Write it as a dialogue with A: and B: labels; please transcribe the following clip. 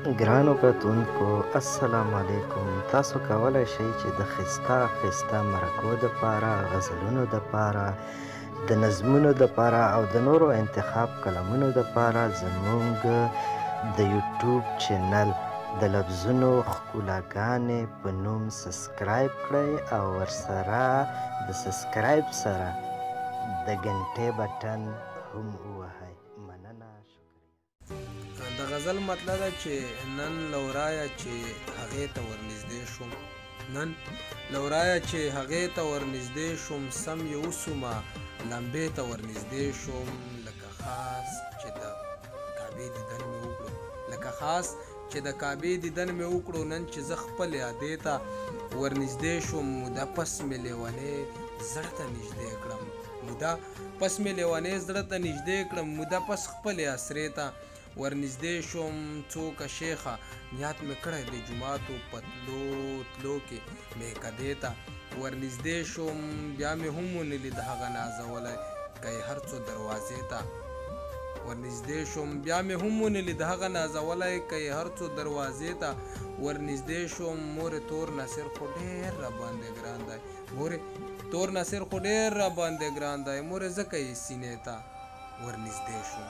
A: ګرانو کتونکو السلام علیکم. تاسو کولی شئ چې د ښایسته مرکو دپاره، غزلونو دپاره، د نظمونو دپاره او د نورو انتخاب کلمونو دپاره زموږ د یوټیوب چینل د لفظونو ښکلاګانې په نوم سبسکرایب کړئ او ورسره د سبسکرایب سره د ګنټې بټن هم ووهئ. مننه، شکریه.
B: د غزل مطلب ده چې نن لورایه چې هغې ته ورنږدې شوم، نن لورایه چې هغې ته ورنږدې شوم، سم یې وسومه لمبې ته ورنږدې شوم، لکه خاص چې د کعبې دیدن مې وکړو، لکه خاص چې د کعبې دیدن مې وکړو. نن چې زه خپل یادې ته ورنږدې شوم، موده پس مې لیونۍ زړه ته نږدې کړم، موده پس مې لیونۍ زړه ته نږدې کړم، موده پس خپلې اسرې ته ورنږدې شوم. څوکه شیخه نیت مې کړی د جوماتو په تلو کې میکدې ته ورنږدې شوم، بیا مې هم ونه لید هغه نازولی که یې هر څو دروازې ته ورنږدې شوم، بیا مې هم ونه لید هغه نازولی که یې هر څو دروازې ته ورنږدې شوم. مورې تور نصیر خو ډېر راباندې ګران دی، مورې تور نصیر خو ډېر راباندې ګران دی، مورې ځکه یې سینې ته ورنږدې شوم.